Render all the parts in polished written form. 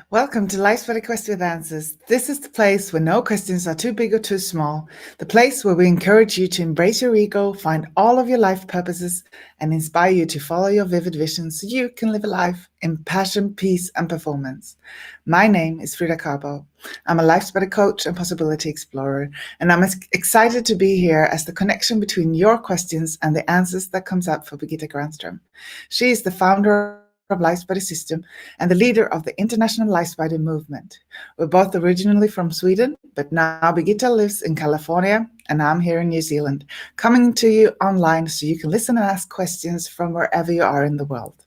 Welcome to LifeSpider Quest with Answers. This is the place where no questions are too big or too small. The place where we encourage you to embrace your ego, find all of your life purposes, and inspire you to follow your vivid visions so you can live a life in passion, peace, and performance. My name is Frida Carbo. I'm a LifeSpider coach and possibility explorer, and I'm excited to be here as the connection between your questions and the answers that comes up for Birgitta Granström. She is the founder of LifeSpider System and the leader of the International LifeSpider movement. We're both originally from Sweden, but now Birgitta lives in California and I'm here in New Zealand, coming to you online so you can listen and ask questions from wherever you are in the world.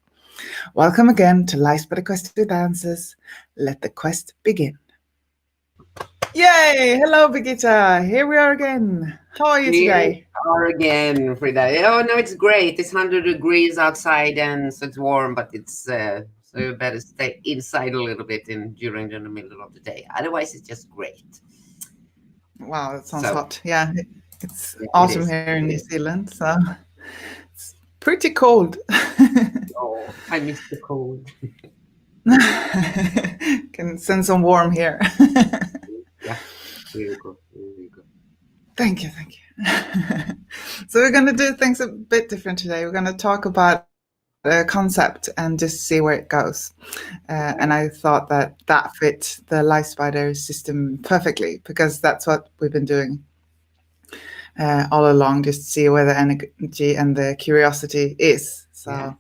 Welcome again to LifeSpider Quest with Answers. Let the quest begin. Yay! Hello, Birgitta. Here we are again. How are you today? We are again, Frida. Oh no, it's great. It's 100 degrees outside, and so it's warm. But it's so you better stay inside a little bit during the middle of the day. Otherwise, it's just great. Wow, that sounds hot. Yeah, it's Yeah, autumn here in New Zealand, so it's pretty cold. Oh, I miss the cold. Can send some warm here. Yeah, really good, really good. Thank you. So we're going to do things a bit different today. We're going to talk about a concept and just see where it goes. And I thought that fit the LifeSpider system perfectly because that's what we've been doing all along, just see where the energy and the curiosity is. So Yeah.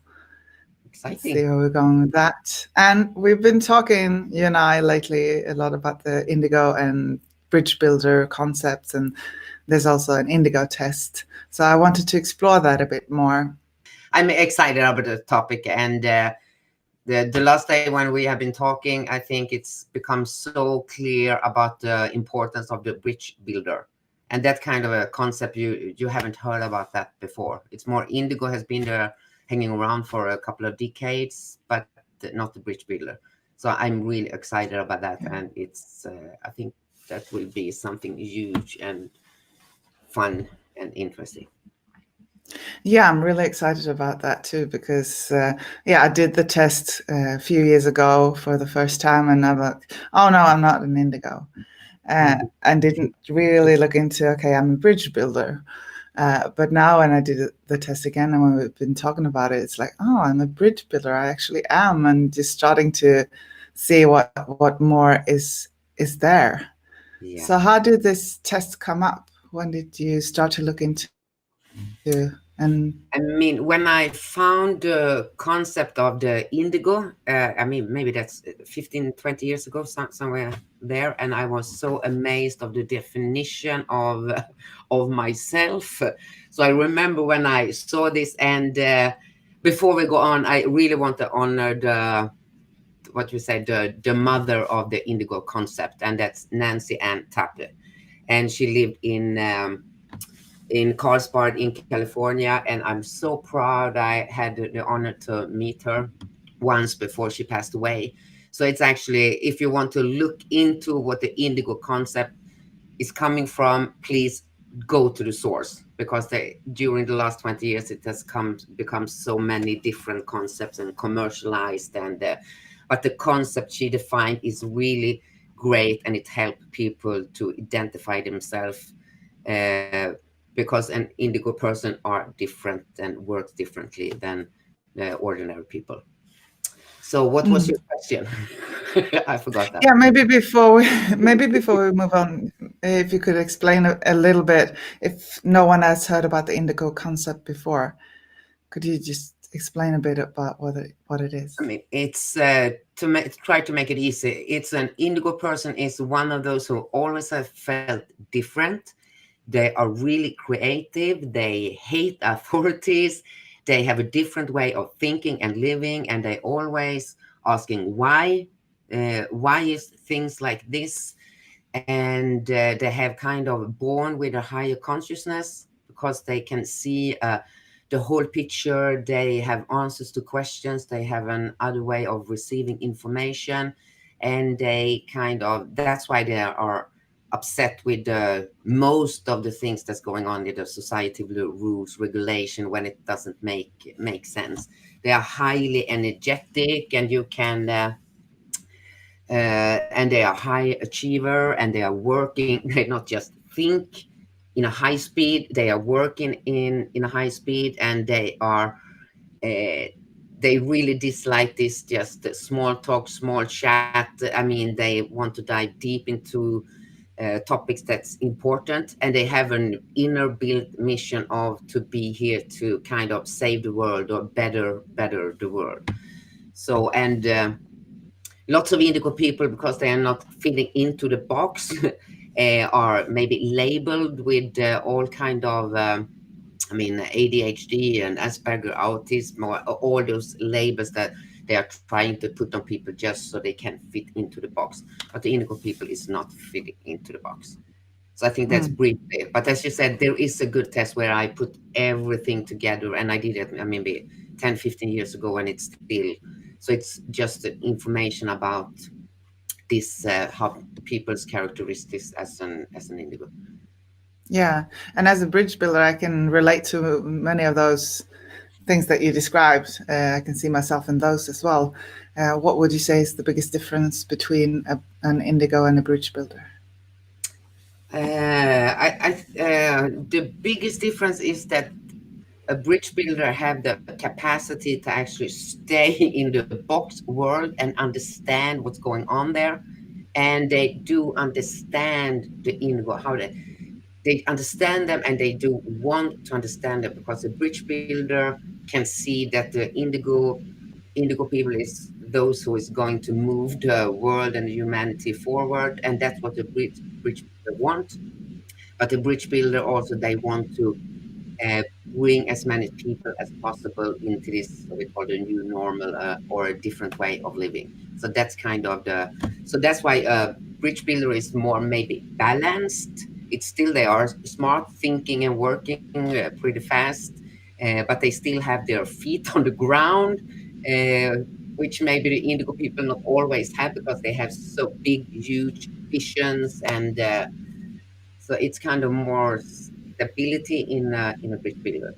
Exciting. Let's see where we're going with that. And we've been talking, you and I, lately a lot about the Indigo and Bridgebuilder concepts, and there's also an Indigo test. So I wanted to explore that a bit more. I'm excited about the topic, and the last day when we have been talking, I think it's become so clear about the importance of the bridge builder, and that kind of a concept you haven't heard about that before. It's more Indigo has been there hanging around for a couple of decades, but not the bridge builder. So I'm really excited about that, and it's I think that will be something huge and fun and interesting. Yeah, I'm really excited about that too because, I did the test a few years ago for the first time and I'm like, oh no, I'm not an Indigo. And didn't really look into, okay, I'm a bridge builder. But now when I did the test again and when we've been talking about it, it's like, oh, I'm a bridge builder. I actually am. And just starting to see what more is there. Yeah. So how did this test come up? When did you start to look into and I mean, when I found the concept of the Indigo, I mean, maybe that's 15, 20 years ago, somewhere there. And I was so amazed of the definition of myself. So I remember when I saw this, and before we go on, I really want to honor the mother of the Indigo concept, and that's Nancy Ann Tappe. And she lived in Carlsbad in California, and I'm so proud I had the honor to meet her once before she passed away. So it's actually, if you want to look into what the Indigo concept is coming from, please go to the source, because during the last 20 years it has become so many different concepts and commercialized, and but the concept she defined is really great, and it helped people to identify themselves, because an Indigo person are different and works differently than ordinary people. So what was your question? I forgot that. Yeah, maybe before we move on, if you could explain a little bit, if no one has heard about the Indigo concept before, could you just explain a bit about what it is? I mean, it's try to make it easy. It's an Indigo person is one of those who always have felt different. They are really creative. They hate authorities. They have a different way of thinking and living, and they always asking why is things like this, and they have kind of born with a higher consciousness because they can see the whole picture. They have answers to questions. They have an other way of receiving information, and that's why they are upset with most of the things that's going on in the society, rules, regulation, when it doesn't make sense. They are highly energetic, and you can and they are high achiever, and they are working. They not just think in a high speed, they are working in a high speed, and uh, they really dislike this just small talk, small chat. I mean, they want to dive deep into topics that's important, and they have an inner built mission of to be here to kind of save the world or better the world. So, and lots of indigo people, because they are not fitting into the box, are maybe labeled with all kind of I mean, ADHD and Asperger, autism, or all those labels that they are trying to put on people just so they can fit into the box. But the indigo people is not fitting into the box. So I think that's Mm. briefly. But as you said, there is a good test where I put everything together, and I did it, I mean, maybe 10, 15 years ago, and it's still, so it's just information about this, how people's characteristics as an indigo. Yeah, and as a bridge builder, I can relate to many of those things that you described. I can see myself in those as well. What would you say is the biggest difference between an indigo and a bridge builder? The biggest difference is that a bridge builder have the capacity to actually stay in the box world and understand what's going on there, and they do understand the indigo, how they understand them, and they do want to understand them, because a bridge builder can see that the indigo people is those who is going to move the world and humanity forward, and that's what the bridge builder want. But the bridge builder also, they want to uh, bring as many people as possible into this, what we call the new normal, or a different way of living. So that's kind of the, so that's why bridge builder is more maybe balanced. It's still, they are smart, thinking and working pretty fast, but they still have their feet on the ground, uh, which maybe the indigo people not always have, because they have so big, huge visions, and so it's kind of more stability in a bridge builder,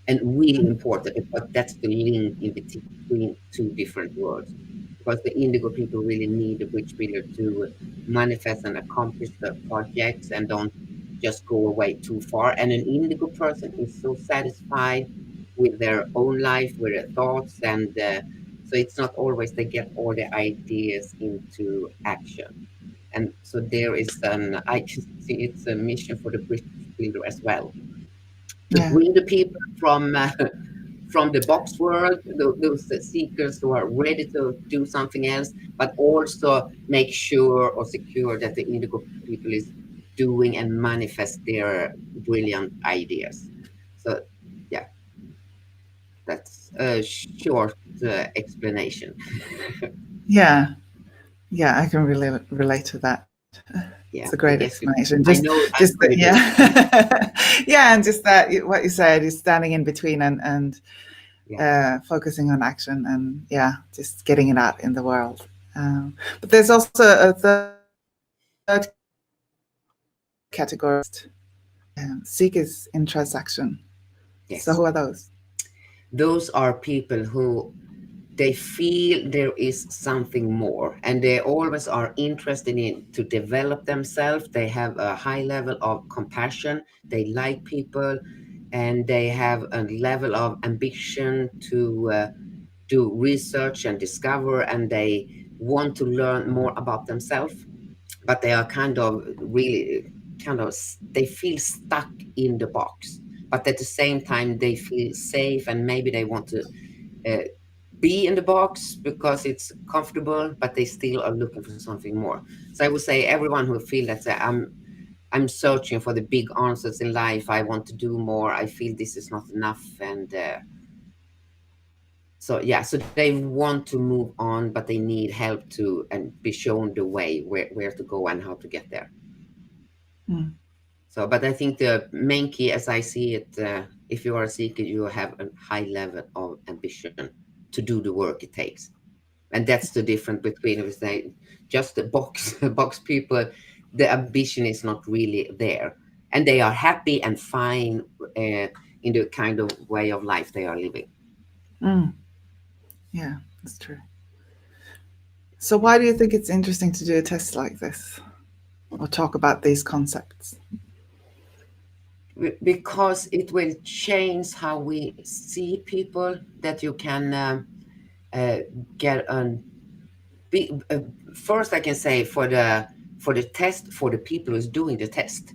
and really important, because that's the link in between two different worlds. Because the indigo people really need a bridge builder to manifest and accomplish the projects, and don't just go away too far. And an indigo person is so satisfied with their own life, with their thoughts, and so it's not always they get all the ideas into action. And so there is an, I can see it's a mission for the bridge builder as well, to Yeah, bring the people from the box world, those seekers who are ready to do something else, but also make sure or secure that the indigo people is doing and manifest their brilliant ideas. So yeah, that's a short explanation. yeah, yeah. I can really relate to that. It's a Yeah, great I guess explanation. I know Just I'm that, pretty good. yeah, yeah, and just that what you said is standing in between and Yeah. focusing on action and yeah, just getting it out in the world. But there's also a third category, seekers in transaction. So Yes. who are those? Those are people who they feel there is something more, and they always are interested in to develop themselves. They have a high level of compassion, they like people, and they have a level of ambition to do research and discover, and they want to learn more about themselves. But they are kind of really kind of they feel stuck in the box, but at the same time they feel safe, and maybe they want to uh, be in the box because it's comfortable, but they still are looking for something more. So I would say everyone who feel that I'm searching for the big answers in life, I want to do more, I feel this is not enough, and so yeah, so they want to move on, but they need help to and be shown the way where to go and how to get there. Mm, So, but I think the main key, as I see it, if you are a seeker, you have a high level of ambition to do the work it takes. And that's the difference between, if we say, just the box box people. The ambition is not really there, and they are happy and fine in the kind of way of life they are living. mm, yeah, that's true. So why do you think it's interesting to do a test like this or talk about these concepts? Because it will change how we see people, that you can uh, get an be, first I can say for the test, for the people who's doing the test,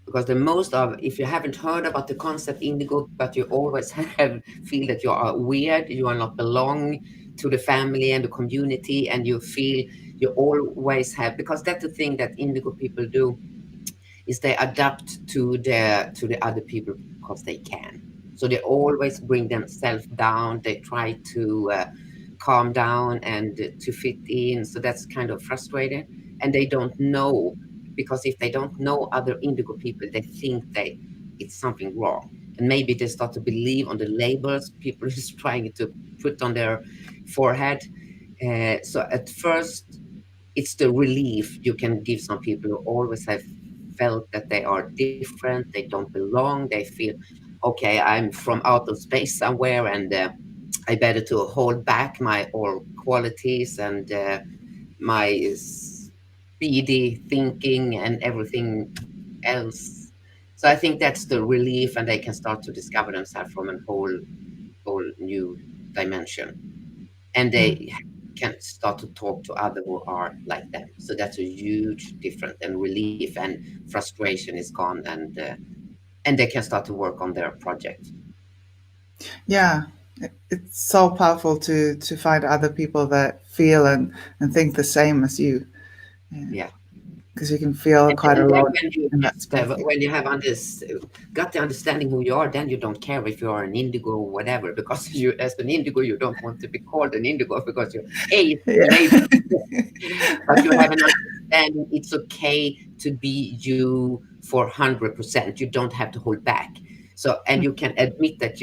because the most of, if you haven't heard about the concept indigo, but you always have feel that you are weird, you are not belong to the family and the community, and you feel you always have, because that's the thing that indigo people do, is they adapt to the other people because they can. So they always bring themselves down. They try to calm down and to fit in. So that's kind of frustrating. And they don't know, because if they don't know other indigo people, they think it's something wrong. And maybe they start to believe on the labels people is trying to put on their forehead. So at first, it's the relief you can give some people who always have felt that they are different, they don't belong, they feel, okay, I'm from out of space somewhere, and I better to hold back my all qualities and my speedy thinking and everything else. So I think that's the relief, and they can start to discover themselves from a whole new dimension, and Mm. they can start to talk to other who are like them. So that's a huge difference, and relief and frustration is gone, and they can start to work on their project. Yeah, it's so powerful to find other people that feel and think the same as you, Yeah. because you can feel quite And then alone when you in that get space. when you have got the understanding who you are, then you don't care if you are an indigo or whatever, because you, as an indigo, you don't want to be called an indigo because you hate the Yeah. label. But you have an understanding it's okay to be you for 100%. You don't have to hold back. So, and you can admit that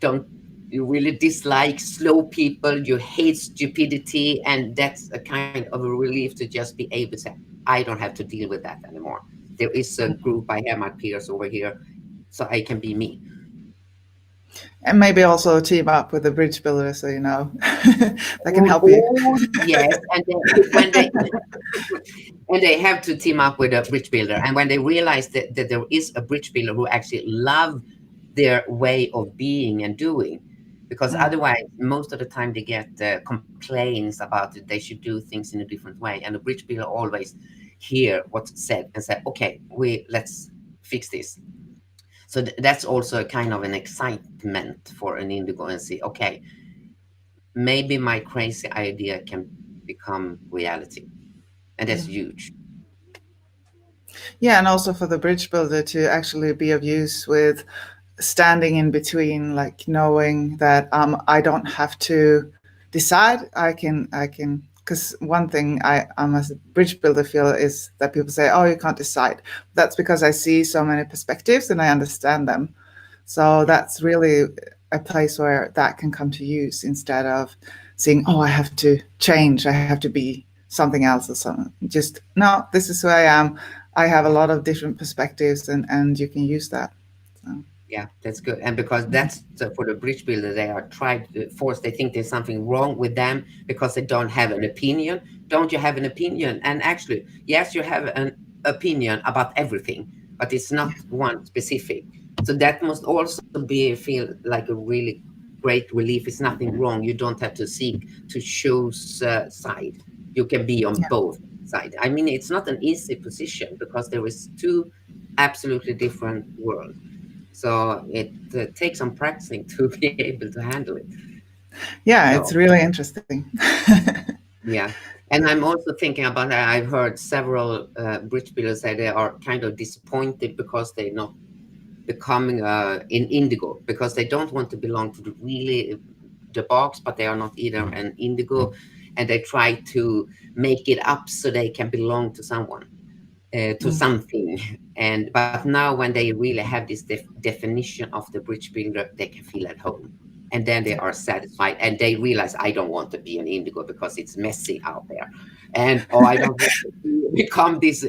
don't, you really dislike slow people, you hate stupidity, and that's a kind of a relief to just be able to say, I don't have to deal with that anymore. There is a group, I have my peers over here, so I can be me. And maybe also team up with a bridge builder, so you know that can Oh, help you. oh, yes, and when they and they have to team up with a bridge builder, and when they realize that there is a bridge builder who actually love their way of being and doing, because Mm. otherwise most of the time they get complaints about it, they should do things in a different way, and the bridge builder always hear what's said and say, okay, we let's fix this. So that's also a kind of an excitement for an indigo, and see, okay, maybe my crazy idea can become reality, and that's huge. Yeah, and also for the bridge builder to actually be of use with standing in between, like knowing that I don't have to decide. I can because one thing I'm as a bridge builder feel is that people say, "Oh, you can't decide." That's because I see so many perspectives and I understand them. So Yeah. that's really a place where that can come to use instead of seeing, "Oh, I have to change. I have to be something else or something." Just no, this is who I am. I have a lot of different perspectives, and you can use that. So. Yeah, that's good. And because that's for the bridge builder, they are tried forced. They think there's something wrong with them because they don't have an opinion. Don't you have an opinion? And actually, yes, you have an opinion about everything, but it's not one specific. So that must also be feel like a really great relief. It's nothing wrong. You don't have to seek to choose side. You can be on Yeah. both side. I mean, it's not an easy position because there is two absolutely different worlds. So it takes some practicing to be able to handle it. Yeah, it's So really interesting. yeah, and I'm also thinking about that. I've heard several bridge builders say they are kind of disappointed because they're not becoming in indigo, because they don't want to belong to the really the box, but they are not either an indigo, and they try to make it up so they can belong to someone. To Mm. something. And but now when they really have this definition of the bridge builder, they can feel at home, and then they are satisfied, and they realize, I don't want to be an indigo because it's messy out there, and oh, I don't want to become these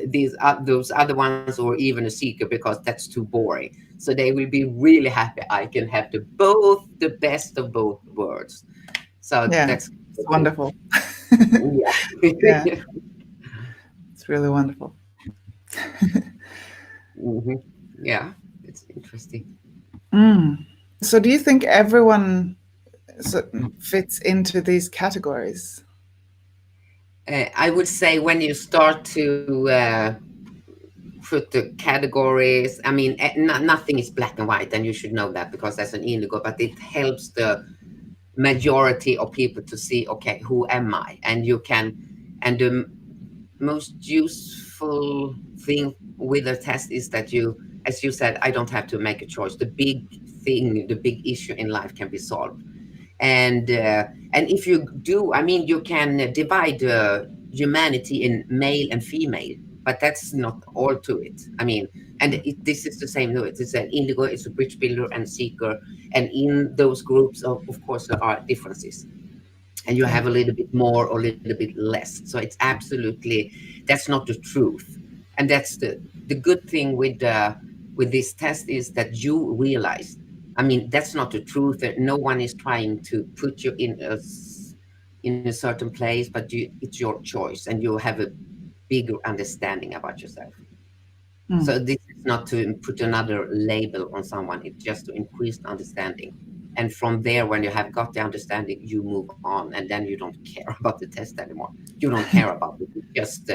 those other ones, or even a seeker, because that's too boring. So they will be really happy, I can have the best of both worlds. So Yeah. that's It's wonderful. Yeah, Yeah. it's really wonderful. Hmm. Yeah, it's interesting. Mm. So, do you think everyone fits into these categories? I would say when you start to put the categories, I mean, nothing is black and white, and you should know that because that's an indigo, but it helps the majority of people to see, okay, who am I? And you can, and the most useful thing with the test is that you, as you said, I don't have to make a choice. The big thing, the big issue in life can be solved. And if you do, I mean, you can divide humanity in male and female, but that's not all to it. I mean, and this is the same. No, it's an indigo, it's a bridge builder and seeker, and in those groups, of course, there are differences, and you Yeah. have a little bit more or a little bit less. So it's absolutely, that's not the truth, and that's the good thing with this test is that you realize, I mean, that's not the truth, that no one is trying to put you in in a certain place, but it's your choice, and you have a bigger understanding about yourself. Mm. So this is not to put another label on someone, it's just to increase the understanding. And from there, when you have got the understanding, you move on, and then you don't care about the test anymore. You don't care about it. It's just,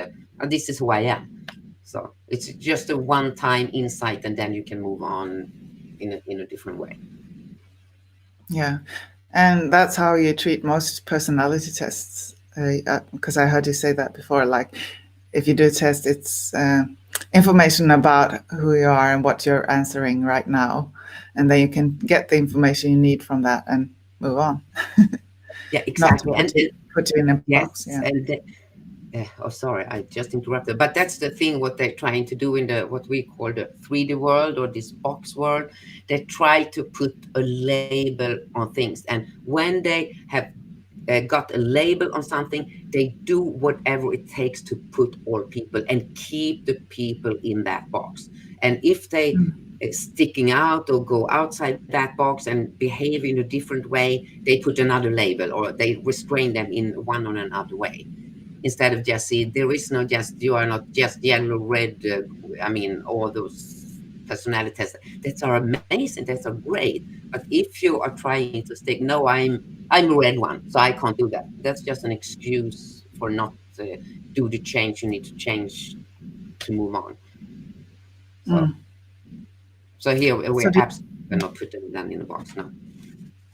this is who I am. So it's just a one-time insight, and then you can move on in a different way. Yeah. And that's how you treat most personality tests. Because I heard you say that before. Like, if you do a test, it's information about who you are and what you're answering right now. And then you can get the information you need from that and move on, Yeah, not to exactly. put you in a box. Yes, Yeah. oh, sorry, I just interrupted. But that's the thing, what they're trying to do in the what we call the 3D world or this box world. They try to put a label on things, and when they have got a label on something, they do whatever it takes to put all people and keep the people in that box. And if they Mm. sticking out or go outside that box and behave in a different way, they put another label or they restrain them in one or another way, instead of just see there is no just, you are not just yellow, red, I mean, all those personality tests that are amazing, that are great, but if you are trying to stick, no, I'm a red one, so I can't do that. That's just an excuse for not do the change you need to change to move on. So Mm. so here So we're do, absolutely not putting them in a box, no.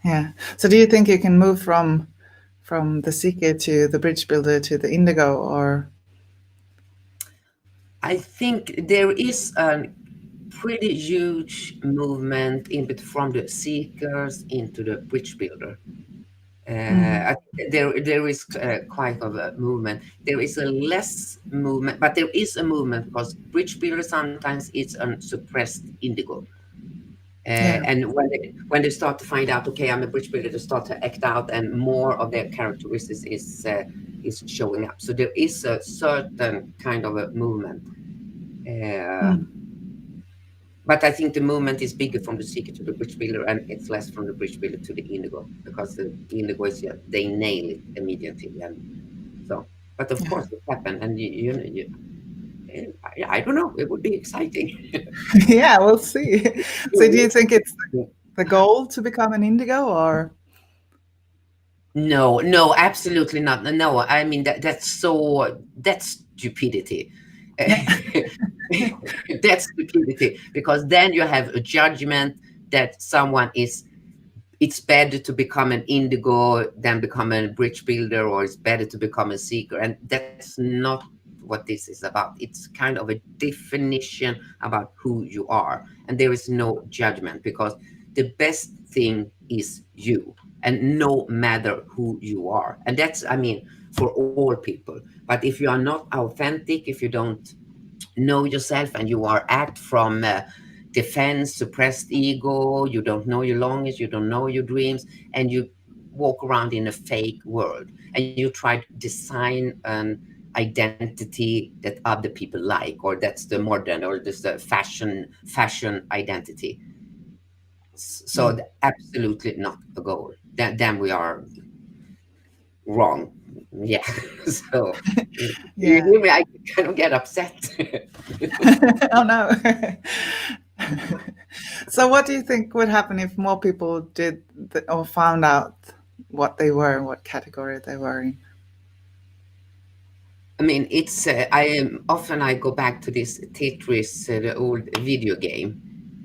yeah. So do you think you can move from the seeker to the bridge builder to the indigo, or I think there is a pretty huge movement from the seekers into the bridge builder. mm. I think there is quite of a movement. There is a less movement, but there is a movement because bridge builder sometimes it's a suppressed indigo. Yeah. And when they start to find out, okay, I'm a bridge builder, they start to act out, and more of their characteristics is showing up. So there is a certain kind of a movement. Uh, Mm. But I think the movement is bigger from the seeker to the bridge builder, and it's less from the bridge builder to the indigo, because the indigo is, yeah, they nail it immediately. And so, but of Yeah. course it happened, and I don't know. It would be exciting. Yeah, we'll see. So do you Yes. think it's the goal to become an indigo, or No, no, absolutely not. No, I mean that's stupidity. yeah. That's stupidity, because then you have a judgment that someone is, it's better to become an indigo than become a bridge builder, or it's better to become a seeker, and that's not what this is about. It's kind of a definition about who you are, and there is no judgment, because the best thing is you, and no matter who you are. And that's, I mean, for all people. But if you are not authentic, if you don't know yourself, and you are act from defense, suppressed ego, you don't know your longings, you don't know your dreams, and you walk around in a fake world, and you try to design an identity that other people like, or that's the modern, or this the fashion identity. So Mm. absolutely not a goal. Then we are, wrong. Yeah. So you Yeah. hear me, I kind of get upset. Oh no. So, what do you think would happen if more people did or found out what they were and what category they were in? I mean, it's I am often I go back to this Tetris, the old video game.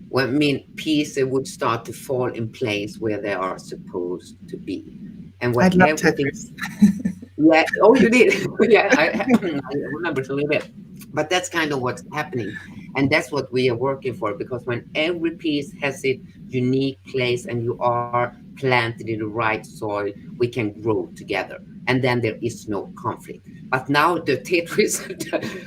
Well, I mean, pieces would start to fall in place where they are supposed to be, and when I'd love everything. Tetris. Yeah. Oh, you did. Yeah, I remember a little bit. But that's kind of what's happening, and that's what we are working for. Because when every piece has its unique place, and you are planted in the right soil, we can grow together, and then there is no conflict. But now the Tetris,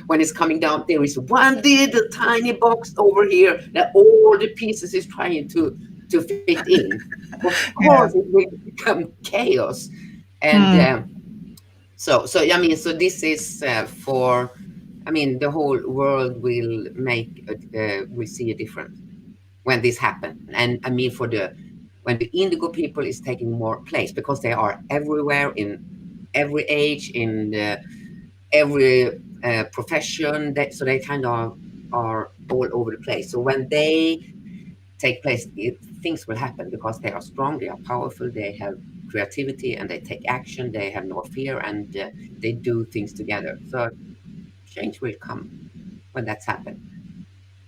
when it's coming down, there is one little tiny box over here that all the pieces is trying to fit in. Of course, Yeah. it will become chaos, and. Hmm. So I mean, so this is for, I mean, the whole world will see a difference when this happen. And I mean, when the indigo people is taking more place because they are everywhere in every age, in every profession. So they kind of are all over the place. So when they take place, things will happen because they are strong, they are powerful, they have creativity, and they take action. They have no fear, and they do things together. So change will come when that's happened.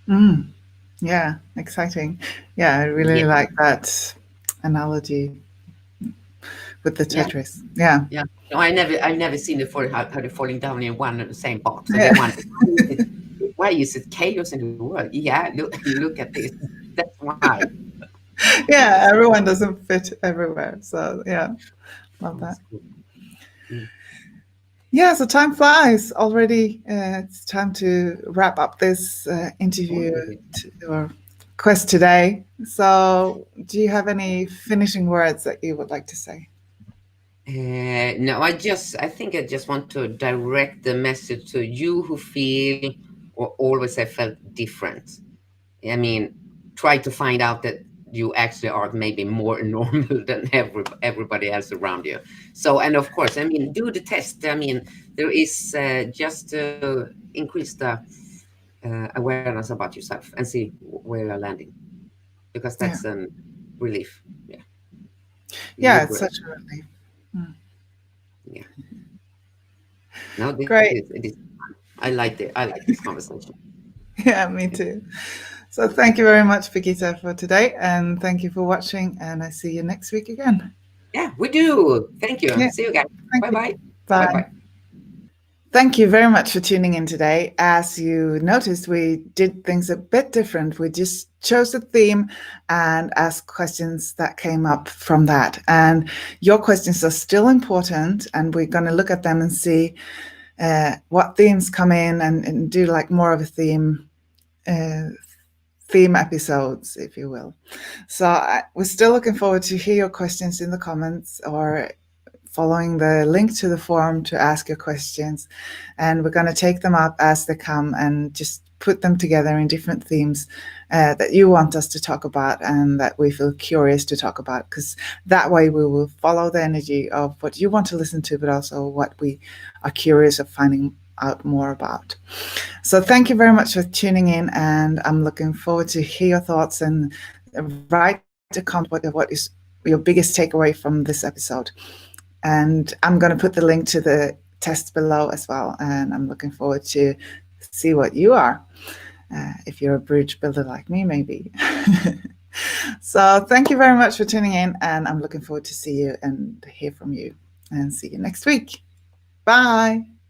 Mm. Yeah. Exciting. Yeah, I really Yeah, like that analogy with the yeah, Tetris. Yeah. yeah. No, I've never seen it for how they're falling down in one and the same box. So they Yeah. wonder, why is it chaos in the world? Yeah, look at this. That's why. Yeah. So, Everyone doesn't fit everywhere. So, yeah. Love that. that's cool. Mm. Yeah, so time flies already. It's time to wrap up this Oh, interview yeah. or quest today. So, do you have any finishing words that you would like to say? No, I think I just want to direct the message to you who feel or always have felt different. I mean, try to find out that you actually are maybe more normal than everybody else around you. So, and of course, I mean, do the test. I mean, there is just to increase the awareness about yourself and see where you're landing, because Yeah. that's a relief. Yeah, Yeah, it's such liberate. a relief. Mm. Yeah. No, Great. it is. I like this conversation. Yeah, me too. So, thank you very much, Birgitta, for today. And thank you for watching. And I see you next week again. Yeah, we do. Thank you. Yeah, See you guys. thank Bye you. bye. Bye Bye. bye. Thank you very much for tuning in today. As you noticed, we did things a bit different. We just chose a theme and asked questions that came up from that. And your questions are still important, and we're going to look at them and see what themes come in and do like more of a uh, theme episodes, if you will. So we're still looking forward to hear your questions in the comments or following the link to the forum to ask your questions. And we're going to take them up as they come and just put them together in different themes that you want us to talk about and that we feel curious to talk about, because that way we will follow the energy of what you want to listen to, but also what we are curious of finding out more about. So thank you very much for tuning in, and I'm looking forward to hear your thoughts and write a comment what is your biggest takeaway from this episode. And I'm going to put the link to the test below as well. And I'm looking forward to see what you are. If you're a bridge builder like me, maybe. So thank you very much for tuning in. And I'm looking forward to see you and hear from you. And see you next week. Bye.